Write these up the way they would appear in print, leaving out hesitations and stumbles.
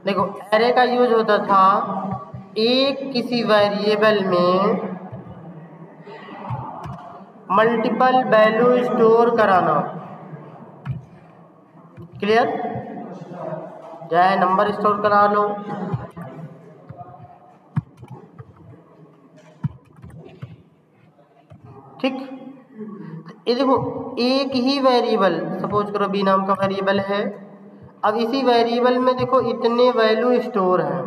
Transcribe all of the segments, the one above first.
देखो एरे का यूज होता था एक किसी वेरिएबल में मल्टीपल वैल्यू स्टोर कराना। क्लियर? चाहे नंबर स्टोर करा लो, ठीक। ये देखो एक ही वेरिएबल, सपोज करो बी नाम का वेरिएबल है, अब इसी वेरिएबल में देखो इतने वैल्यू स्टोर हैं।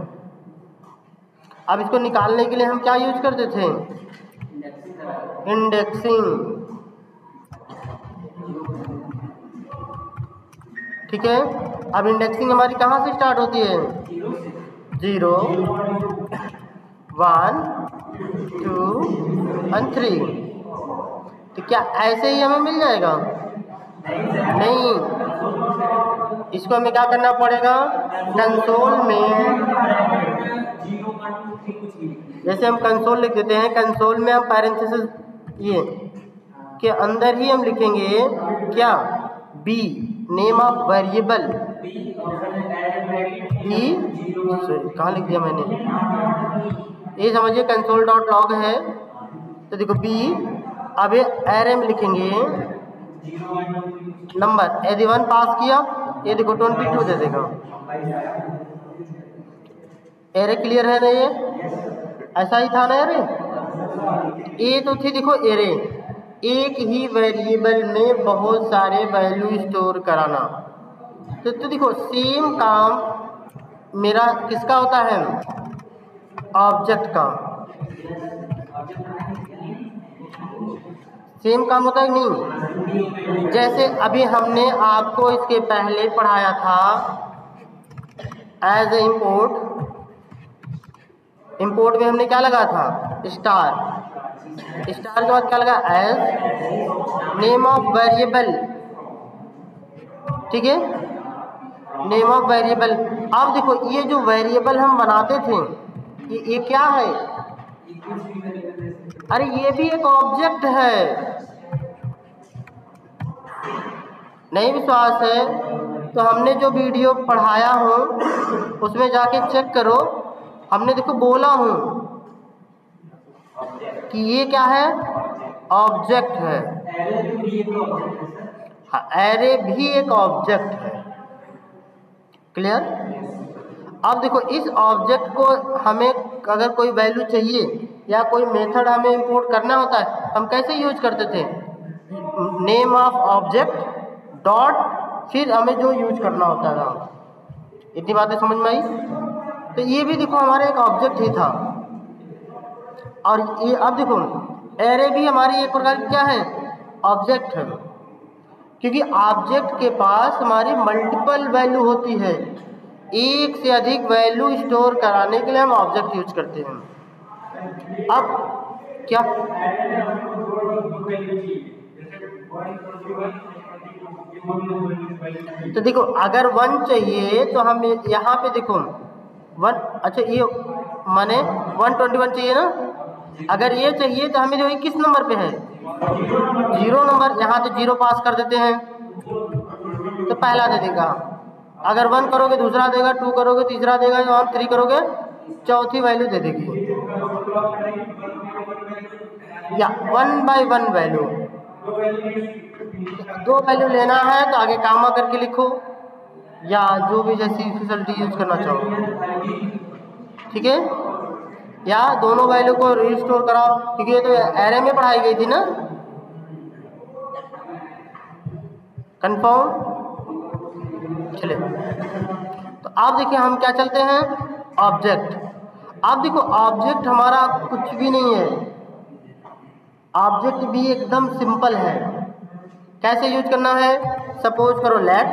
अब इसको निकालने के लिए हम क्या यूज करते थे? इंडेक्सिंग, ठीक है। अब इंडेक्सिंग हमारी कहाँ से स्टार्ट होती है? 0, 1, 2 और 3। तो क्या ऐसे ही हमें मिल जाएगा? नहीं, इसको हमें क्या करना पड़ेगा? कंसोल में, जैसे हम कंसोल लिख देते हैं, कंसोल में हम पैरेंथेसिस ये के अंदर ही हम लिखेंगे क्या? B name of variable, B कहाँ लिख दिया मैंने? ये समझिए कंसोल डॉट लॉग है, तो देखो बी, अब ये एरे में लिखेंगे नंबर, यदि 1 पास किया ये देखो 22 दे देगा। एरे क्लियर है ना? ये ऐसा ही था ना एरे? ये तो थी देखो एरे, एक ही वेरिएबल में बहुत सारे वैल्यू स्टोर कराना। तो देखो सेम काम मेरा किसका होता है? ऑब्जेक्ट का। सेम काम होता है नहीं? जैसे अभी हमने आपको इसके पहले पढ़ाया था एज ए इंपोर्ट, इंपोर्ट में हमने क्या लगा था? स्टार, स्टार के बाद क्या लगा? एज नेम ऑफ वेरिएबल, ठीक है, नेम ऑफ वेरिएबल। अब देखो ये जो वेरिएबल हम बनाते थे ये क्या है? अरे ये भी एक ऑब्जेक्ट है। नहीं विश्वास है तो हमने जो वीडियो पढ़ाया हो उसमें जाके चेक करो, हमने देखो बोला हूँ कि ये क्या है? ऑब्जेक्ट है। हाँ, एरे भी एक ऑब्जेक्ट है। क्लियर? अब देखो इस ऑब्जेक्ट को हमें अगर कोई वैल्यू चाहिए या कोई मेथड हमें इंपोर्ट करना होता है, हम कैसे यूज करते थे? नेम ऑफ ऑब्जेक्ट डॉट, फिर हमें जो यूज करना होता था। इतनी बातें समझ में आई? तो ये भी देखो हमारा एक ऑब्जेक्ट ही था। और ये अब देखो एरे भी हमारी एक प्रकार की क्या है? ऑब्जेक्ट है, क्योंकि ऑब्जेक्ट के पास हमारी मल्टीपल वैल्यू होती है। एक से अधिक वैल्यू स्टोर कराने के लिए हम ऑब्जेक्ट यूज करते हैं। अब क्या? तो देखो अगर 1 चाहिए तो हम यहाँ पे देखो 1, अच्छा ये माने 121 चाहिए ना? अगर ये चाहिए तो हमें जो है किस नंबर पे है? 0 नंबर, यहाँ तो 0 पास कर देते हैं तो पहला दे देगा। अगर 1 करोगे दूसरा देगा, 2 करोगे तीसरा देगा, और 3 करोगे चौथी वैल्यू दे देगी। या 1 बाय 1 वैल्यू, 2 वैल्यू लेना है तो आगे कामा करके लिखो, या जो भी जैसी फैसिलिटी यूज करना चाहो, ठीक है। या दोनों वैल्यू को रीस्टोर कराओ, क्योंकि ये तो एरे में पढ़ाई गई थी ना। कंफर्म? चले तो आप देखिए हम क्या चलते हैं? ऑब्जेक्ट। आप देखो ऑब्जेक्ट हमारा कुछ भी नहीं है, ऑब्जेक्ट भी एकदम सिंपल है। कैसे यूज करना है? सपोज करो लेट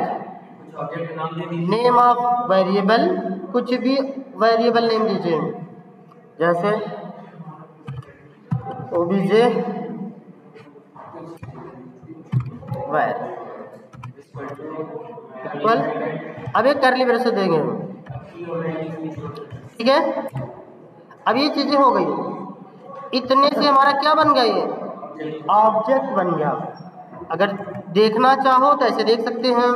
नेम ऑफ वेरिएबल, कुछ भी वेरिएबल नेम दीजिए, जैसे ओबीजे वैर इक्वल, अब एक करली ब्रेस देंगे, ठीक है। अब ये चीजें हो गई, इतने से हमारा क्या बन गया? ये ऑब्जेक्ट बन गया। अगर देखना चाहो तो ऐसे देख सकते हैं,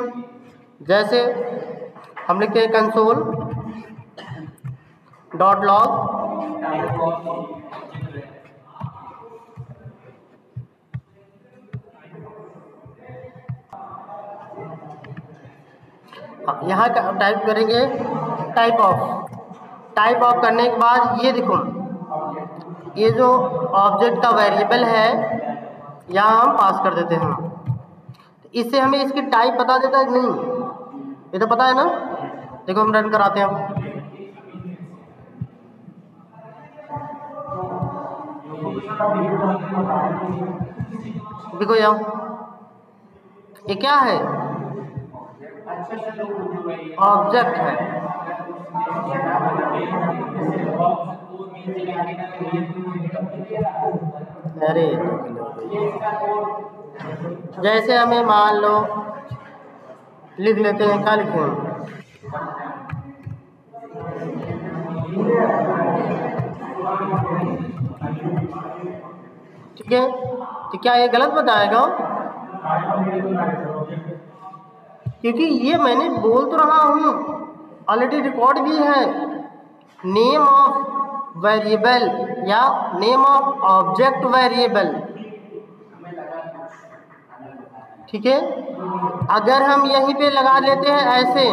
जैसे हम लिखते हैं कंसोल डॉट लॉग यहाँ टाइप करेंगे टाइप ऑफ करने के बाद ये देखो, ये जो ऑब्जेक्ट का वेरिएबल है यहाँ हम पास कर देते हैं। इससे हमें इसकी टाइप बता देता है कि नहीं, ये तो पता है ना। देखो हम रन कराते हैं। देखो यहाँ ये क्या है, ऑब्जेक्ट है। अरे जैसे हमें मान लो लिख लेते हैं, क्या लिखें, ठीक है। तो क्या ये गलत बताएगा? क्योंकि ये मैंने बोल तो रहा हूँ, ऑलरेडी रिकॉर्ड भी है, नेम ऑफ वेरिएबल या नेम ऑफ ऑब्जेक्ट वेरिएबल, ठीक है। अगर हम यहीं पे लगा लेते हैं ऐसे,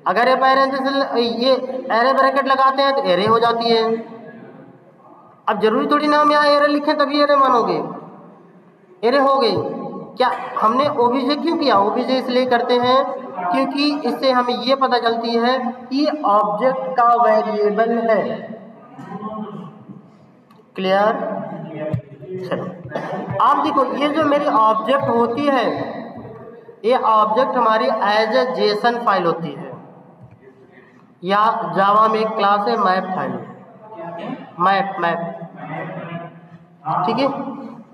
अगर ये एरे ब्रैकेट लगाते हैं तो एरे हो जाती है। अब जरूरी थोड़ी ना हम यहाँ एरे लिखें तभी एरे मानोगे, एरे हो गई। क्या हमने ओबीजे क्यों किया? ओबीजे इसलिए करते हैं क्योंकि इससे हमें ये पता चलती है कि ऑब्जेक्ट का वेरिएबल है। क्लियर? चलो आप देखो, ये जो मेरी ऑब्जेक्ट होती है, ये ऑब्जेक्ट हमारी एज ए जेसन फाइल होती है, या जावा में एक क्लास है मैप फाइल, मैप, ठीक है।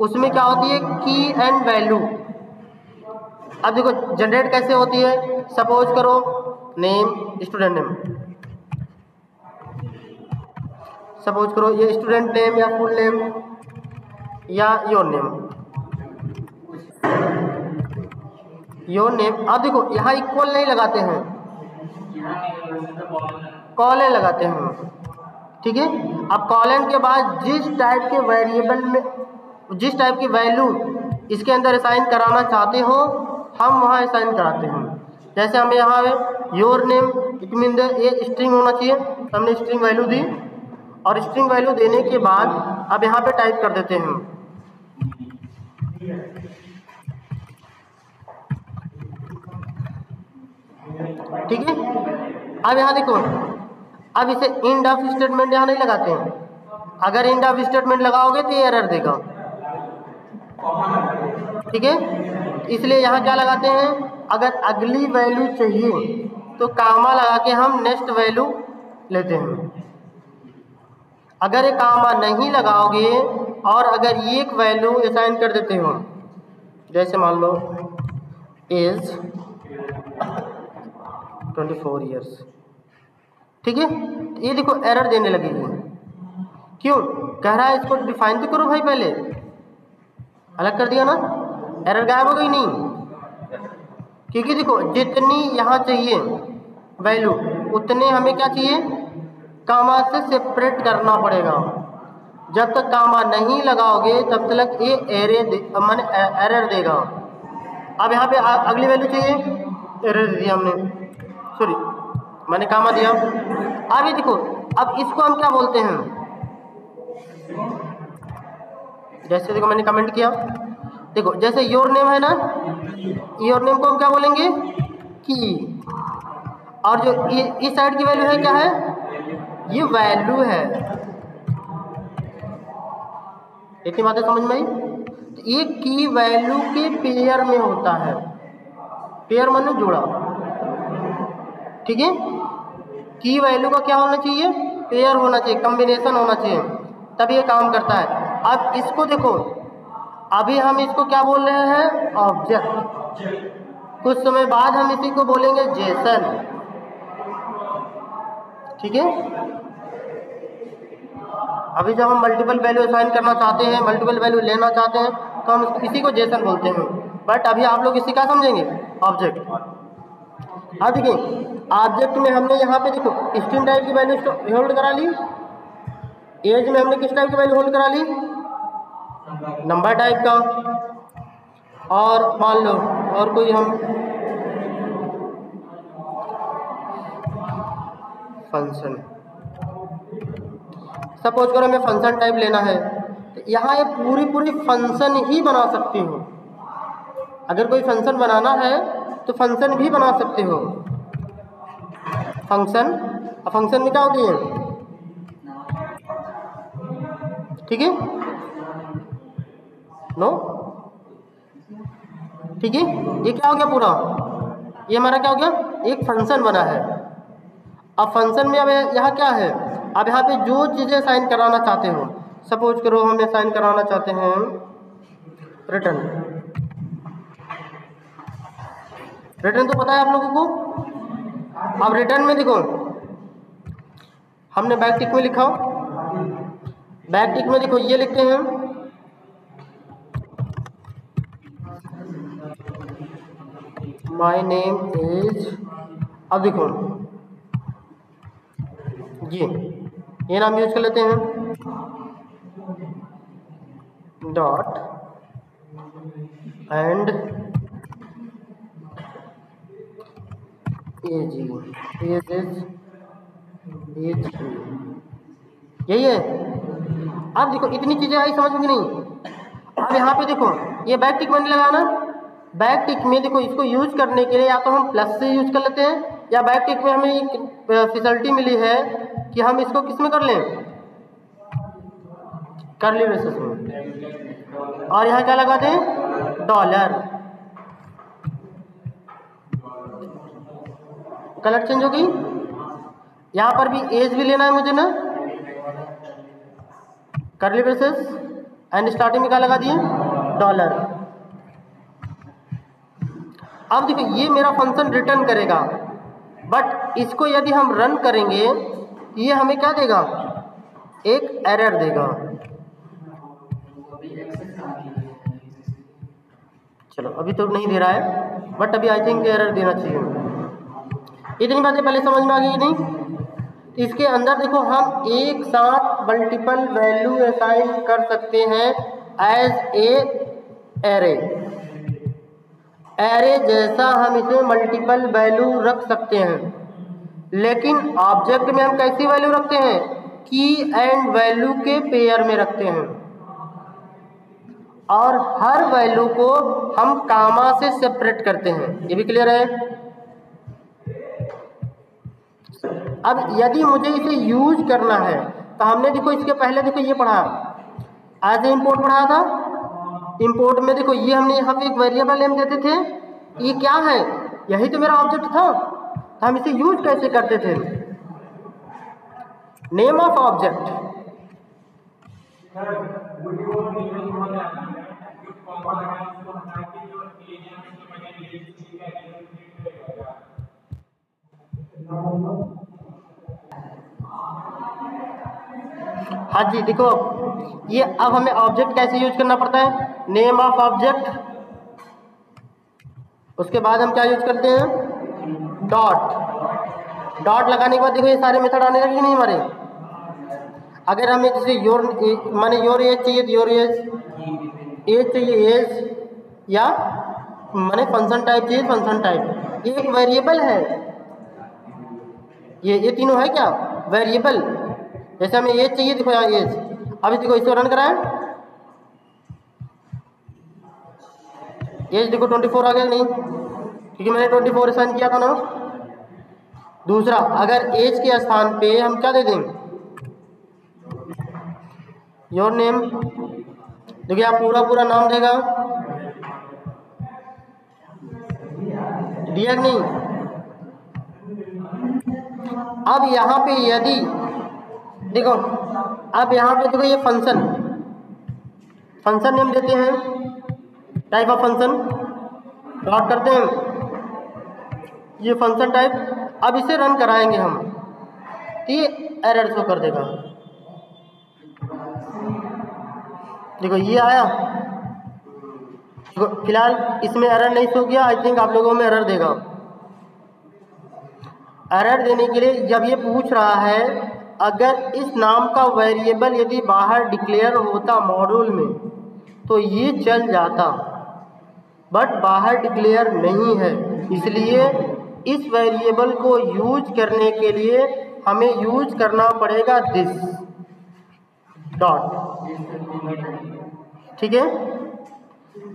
उसमें क्या होती है, की एंड वैल्यू। अब देखो जनरेट कैसे होती है, सपोज करो नेम, स्टूडेंट नेम, सपोज करो ये स्टूडेंट नेम या फुल नेम या योर नेम। अब देखो यहाँ इक्वल नहीं लगाते हैं, कॉलन लगाते हैं, ठीक है। अब कॉलन के बाद जिस टाइप के वेरिएबल में, जिस टाइप की वैल्यू इसके अंदर असाइन कराना चाहते हो, हम वहाँ असाइन कराते हैं। जैसे हमें यहाँ योर नेम, इट मीन ये स्ट्रिंग होना चाहिए, हमने स्ट्रिंग वैल्यू दी, और स्ट्रिंग वैल्यू देने के बाद अब यहाँ पे टाइप कर देते हैं, ठीक है। अब यहाँ देखो, अब इसे इंड ऑफ स्टेटमेंट यहाँ नहीं लगाते हैं, अगर इंड ऑफ स्टेटमेंट लगाओगे तो ये एरर देगा, ठीक है। इसलिए यहाँ क्या लगाते हैं, अगर अगली वैल्यू चाहिए तो कामा लगा के हम नेक्स्ट वैल्यू लेते हैं। अगर ये कामा नहीं लगाओगे और अगर ये एक वैल्यू असाइन कर देते हो, जैसे मान लो एज 24 ईयर्स, ठीक है, ये देखो एरर देने लगेगी। क्यों? कह रहा है इसको डिफाइन तो करो भाई, पहले अलग कर दिया ना, एरर गायब हो गई नहीं। क्योंकि देखो जितनी यहाँ चाहिए वैल्यू, उतने हमें क्या चाहिए, कामा से सेपरेट करना पड़ेगा। जब तक कामा नहीं लगाओगे तब तक ये एरर देगा। अब यहाँ पे अगली वैल्यू चाहिए, एरर दे दिया हमने, सॉरी मैंने कामा दिया। अब ये देखो, अब इसको हम क्या बोलते हैं, जैसे देखो मैंने कमेंट किया, देखो जैसे योर नेम है ना, योर नेम को हम क्या बोलेंगे, की, और जो इस साइड की वैल्यू है क्या है, ये वैल्यू है। इतनी बातें समझ में आई? तो ये की वैल्यू के पेयर में होता है, पेयर माने जोड़ा, ठीक है। की वैल्यू का क्या होना चाहिए, पेयर होना चाहिए, कॉम्बिनेशन होना चाहिए, तभी ये काम करता है। अब इसको देखो, अभी हम इसको क्या बोल रहे हैं, ऑब्जेक्ट। कुछ समय बाद हम इसी को बोलेंगे जेसन, ठीक है। अभी जब हम मल्टीपल वैल्यू असाइन करना चाहते हैं, मल्टीपल वैल्यू लेना चाहते हैं, तो हम इसी को जेसन बोलते हैं। बट अभी आप लोग इसी का समझेंगे, ऑब्जेक्ट। अब देखिए, ऑब्जेक्ट में हमने यहाँ पे देखो स्ट्रिंग टाइप की वैल्यू होल्ड करा ली, एज में हमने किस टाइप की वैल्यू होल्ड करा ली, नंबर टाइप का, और मान लो और कोई हम फंक्शन, सपोज करो हमें फंक्शन टाइप लेना है, तो यहाँ ये पूरी फंक्शन ही बना सकते हो। अगर कोई फंक्शन बनाना है तो फंक्शन भी बना सकते हो। फंक्शन, फंक्शन में क्या होती है, ठीक है, नो, ठीक है, ये क्या हो गया पूरा, ये हमारा क्या हो गया, एक फंक्शन बना है। अब फंक्शन में अब यहाँ क्या है, अब यहाँ पे जो चीज़ें साइन कराना चाहते हो, सपोज करो हमें साइन कराना चाहते हैं रिटर्न, रिटर्न तो पता है आप लोगों को। अब रिटर्न में देखो हमने बैक टिक में लिखा, बैक टिक में देखो ये लिखते हैं माय नेम इज, अब देखो ये नाम यूज कर लेते हैं, डॉट एंड एज यही है। अब देखो इतनी चीजें आई समझ में कि नहीं। अब यहाँ पे देखो ये बैक टिक मैंने लगाना, बैक टिक में देखो इसको यूज करने के लिए या तो हम प्लस से यूज कर लेते हैं, या बैक टिक में हमें एक फैसिलिटी मिली है कि हम इसको किस में कर लें, कर्ली ब्रेसेस में, और यहाँ क्या लगा दें, डॉलर। कलर चेंज हो गई। यहाँ पर भी एज भी लेना है मुझे ना, कर्ली ब्रेसेस एंड स्टार्टिंग में क्या लगा दिए, डॉलर। अब देखो ये मेरा फंक्शन रिटर्न करेगा, बट इसको यदि हम रन करेंगे ये हमें क्या देगा, एक एरर देगा। चलो अभी तो नहीं दे रहा है, बट अभी आई थिंक एरर देना चाहिए। इतनी बातें पहले समझ में आ गई नहीं। इसके अंदर देखो हम एक साथ मल्टीपल वैल्यू असाइन कर सकते हैं एज ए एरे, एरे जैसा हम इसे मल्टीपल वैल्यू रख सकते हैं। लेकिन ऑब्जेक्ट में हम कैसी वैल्यू रखते हैं, की एंड वैल्यू के पेयर में रखते हैं, और हर वैल्यू को हम कामा से सेपरेट करते हैं। ये भी क्लियर है। अब यदि मुझे इसे यूज करना है तो हमने देखो इसके पहले देखो ये पढ़ा, एज ए इंपोर्ट पढ़ा था। इंपोर्ट में देखो ये हमने यहाँ पे एक वेरिएबल नेम देते थे, ये क्या है, यही तो मेरा ऑब्जेक्ट था, तो हम इसे यूज कैसे करते थे, नेम ऑफ ऑब्जेक्ट। हाँ जी देखो ये अब हमें ऑब्जेक्ट कैसे यूज करना पड़ता है, नेम ऑफ ऑब्जेक्ट, उसके बाद हम क्या यूज करते हैं, डॉट। डॉट लगाने के बाद देखो ये सारे मेथड आने लगे नहीं हमारे। अगर हमें जैसे योर माने योर एज चाहिए तो योर एज चाहिए एज, या माने फंक्शन टाइप चाहिए फंक्शन टाइप। ये एक वेरिएबल है, ये तीनों है क्या, वेरिएबल। जैसे हमें एज चाहिए, देखो यहाँ एज, अभी देखो इसको रन कराएं, एज देखो 24 आ गया नहीं, क्योंकि मैंने 24 असाइन किया था ना। दूसरा अगर एज के स्थान पे हम क्या दे दें, योर नेम, देखिए आप पूरा नाम देगा, दिया नहीं। अब यहाँ पे यदि देखो, अब यहाँ पे देखो ये फंक्शन नेम देते हैं, टाइप ऑफ फंक्शन, डॉट करते हैं, ये फंक्शन टाइप। अब इसे रन कराएंगे हम तो ये एरर शो कर देगा। देखो ये आया, देखो फिलहाल इसमें एरर नहीं शो किया, आई थिंक आप लोगों में एरर देगा। एरर देने के लिए जब ये पूछ रहा है अगर इस नाम का वेरिएबल यदि बाहर डिक्लेयर होता मॉड्यूल में तो ये चल जाता, बट बाहर डिक्लेयर नहीं है, इसलिए इस वेरिएबल को यूज करने के लिए हमें यूज करना पड़ेगा दिस डॉट। ठीक है,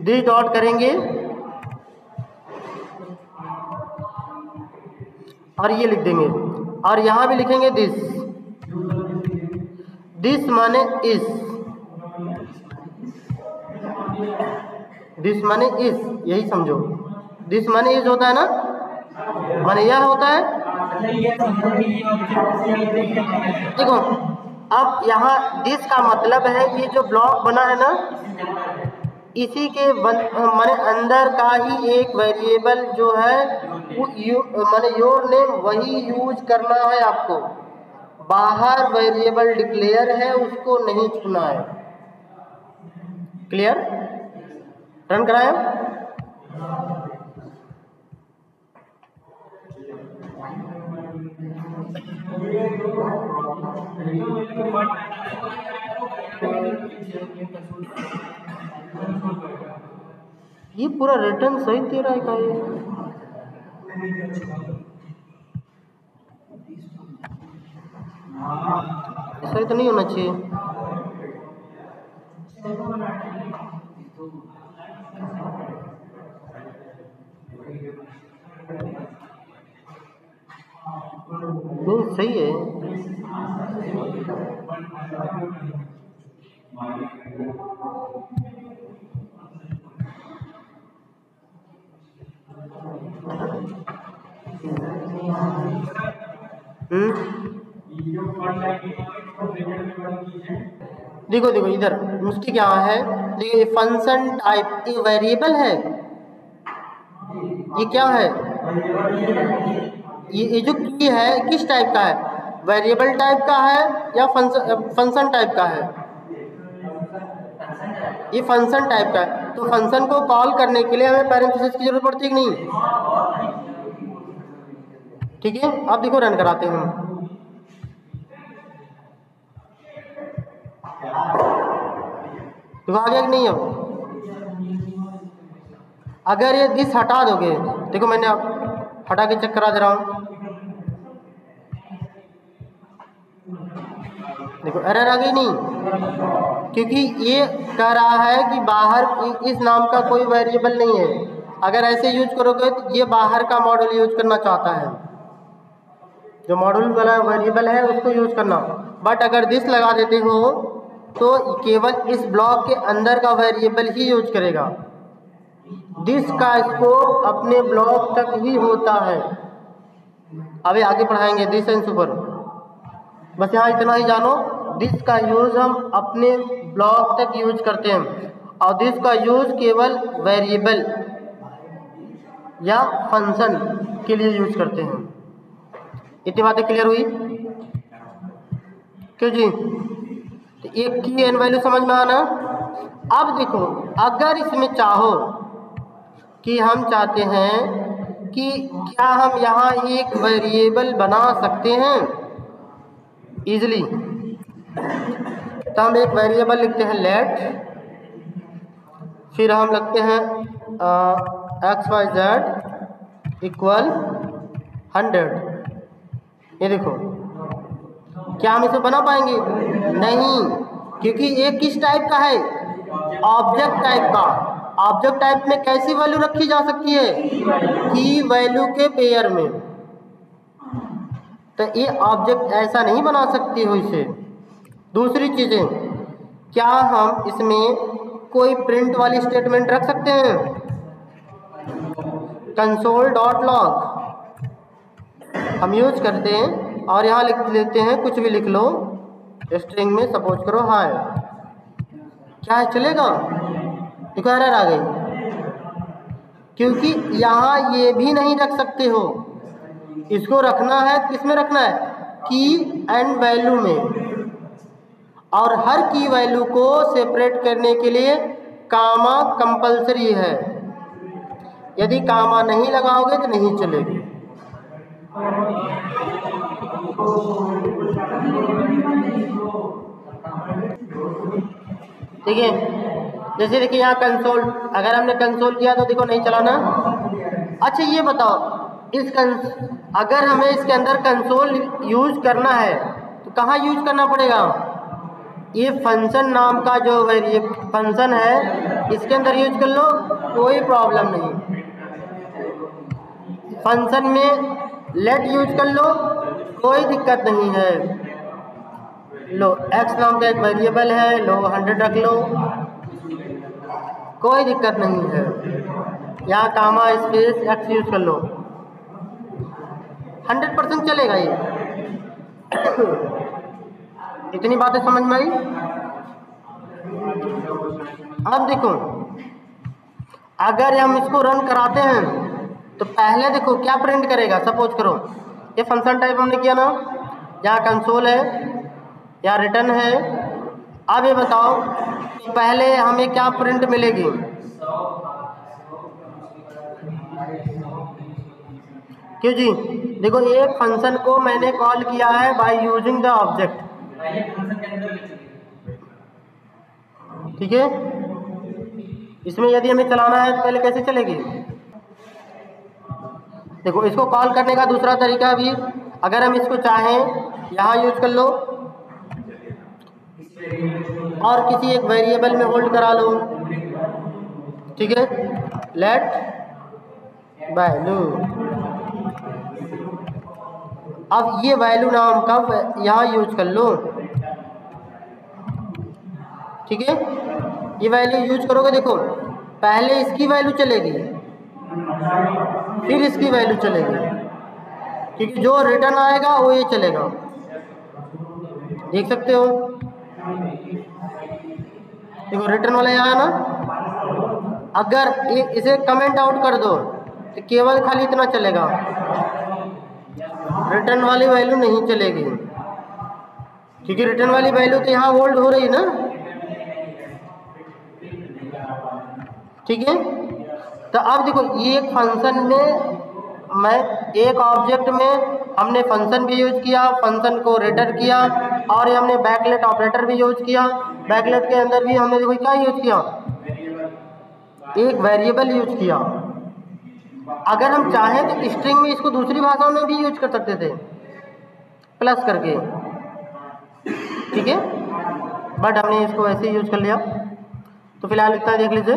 दिस डॉट करेंगे और ये लिख देंगे और यहाँ भी लिखेंगे दिस। दिस माने इस, दिस माने इस, यही समझो। दिस माने इस होता है ना, माने यह होता है। देखो अब यहाँ दिस का मतलब है ये जो ब्लॉक बना है ना, इसी के माने अंदर का ही एक वेरिएबल जो है वो माने योर नेम वही यूज करना है आपको। बाहर वेरिएबल डिक्लेयर है उसको नहीं छूना है। क्लियर? रन कराएं। ये पूरा रिटर्न सही दे रहा है क्या? ये सही तो नहीं होना चाहिए। नहीं सही है। देखो देखो इधर उसकी क्या है, देखिए फंक्शन टाइप ये वेरिएबल है, ये क्या है, ये जो की है किस टाइप का है, वेरिएबल टाइप का है या फंक्शन टाइप का है? ये फंक्शन टाइप का है, तो फंक्शन को कॉल करने के लिए हमें पैरेंथेसिस की जरूरत पड़ती है कि नहीं? ठीक है, अब देखो रन कराते हैं हम। देखो आ गया कि नहीं? अब अगर ये दिस हटा दोगे, देखो मैंने अब हटा के चेक करा दे रहा हूँ, देखो एरर आ गई नहीं, क्योंकि ये कह रहा है कि बाहर इस नाम का कोई वेरिएबल नहीं है। अगर ऐसे यूज करोगे तो ये बाहर का मॉडल यूज करना चाहता है, जो मॉडल वाला वेरिएबल है उसको यूज करना, बट अगर दिस लगा देते हो तो केवल इस ब्लॉक के अंदर का वेरिएबल ही यूज करेगा। दिस का स्कोप अपने ब्लॉक तक ही होता है। अभी आगे पढ़ाएंगे दिस एंड सुपर, बस यहाँ इतना ही जानो, दिस का यूज हम अपने ब्लॉक तक यूज करते हैं और दिस का यूज केवल वेरिएबल या फंक्शन के लिए यूज करते हैं। इतनी बातें क्लियर हुई क्यों जी? तो एक की एन वैल्यू समझ में आना। अब देखो अगर इसमें चाहो कि हम चाहते हैं कि क्या हम यहाँ एक वेरिएबल बना सकते हैं इजीली, तो हम एक वेरिएबल लिखते हैं लेट, फिर हम लिखते हैं XYZ इक्वल 100। ये देखो क्या हम इसे बना पाएंगे? नहीं, क्योंकि ये किस टाइप का है? ऑब्जेक्ट टाइप का। ऑब्जेक्ट टाइप में कैसी वैल्यू रखी जा सकती है? की वैल्यू के पेयर में। तो ये ऑब्जेक्ट ऐसा नहीं बना सकती हो इसे। दूसरी चीजें, क्या हम इसमें कोई प्रिंट वाली स्टेटमेंट रख सकते हैं? कंसोल डॉट लॉग हम यूज करते हैं और यहाँ लिख लेते हैं, कुछ भी लिख लो स्ट्रिंग में, सपोज करो हाय, क्या है चलेगा? देखो एरर आ गई, क्योंकि यहाँ ये भी नहीं रख सकते हो। इसको रखना है किस में रखना है? की एंड वैल्यू में, और हर की वैल्यू को सेपरेट करने के लिए कामा कंपलसरी है। यदि कामा नहीं लगाओगे तो नहीं चलेगी। ठीक है, जैसे देखिए यहाँ कंसोल, अगर हमने कंसोल किया तो देखो नहीं चला ना। अच्छा ये बताओ, अगर हमें इसके अंदर कंसोल यूज करना है तो कहाँ यूज करना पड़ेगा? ये फंक्शन नाम का जो फंक्शन है इसके अंदर यूज कर लो, कोई प्रॉब्लम नहीं। फंक्शन में लेट यूज कर लो, कोई दिक्कत नहीं है। लो x नाम का एक वेरिएबल है, लो 100 रख लो, कोई दिक्कत नहीं है। यहाँ कामा स्पेस x यूज कर लो, 100% चलेगा ये। इतनी बातें समझ में आई? अब देखो, अगर हम इसको रन कराते हैं तो पहले देखो क्या प्रिंट करेगा। सपोज करो ये फंक्शन टाइप हमने किया ना, यहाँ कंसोल है, यहाँ रिटर्न है। अब ये बताओ पहले हमें क्या प्रिंट मिलेगी? क्यों जी? देखो एक फंक्शन को मैंने कॉल किया है बाय यूजिंग द ऑब्जेक्ट, ठीक है। इसमें यदि हमें चलाना है तो पहले कैसे चलेगी? देखो इसको कॉल करने का दूसरा तरीका भी, अगर हम इसको चाहें यहाँ यूज कर लो और किसी एक वेरिएबल में होल्ड करा लो, ठीक है। लेट वैल्यू, अब ये वैल्यू नाम का यहाँ यूज कर लो, ठीक है। ये वैल्यू यूज करोगे, देखो पहले इसकी वैल्यू चलेगी फिर इसकी वैल्यू चलेगी, क्योंकि जो रिटर्न आएगा वो ये चलेगा। देख सकते हो, देखो रिटर्न वाला यहाँ है ना। अगर इसे कमेंट आउट कर दो तो केवल खाली इतना चलेगा, रिटर्न वाली वैल्यू नहीं चलेगी, क्योंकि रिटर्न वाली वैल्यू तो यहाँ होल्ड हो रही है ना, ठीक है। तो अब देखो ये एक फंक्शन में, मैं एक ऑब्जेक्ट में हमने फंक्शन भी यूज किया, फंक्शन को रिटर्न किया, और ये हमने बैकलेट ऑपरेटर भी यूज किया। बैकलेट के अंदर भी हमने देखो क्या यूज किया, एक वेरिएबल यूज किया। अगर हम चाहें तो स्ट्रिंग में इसको दूसरी भाषाओं में भी यूज कर सकते थे प्लस करके, ठीक है, बट हमने इसको ऐसे यूज कर लिया। तो फिलहाल इतना देख लीजिए।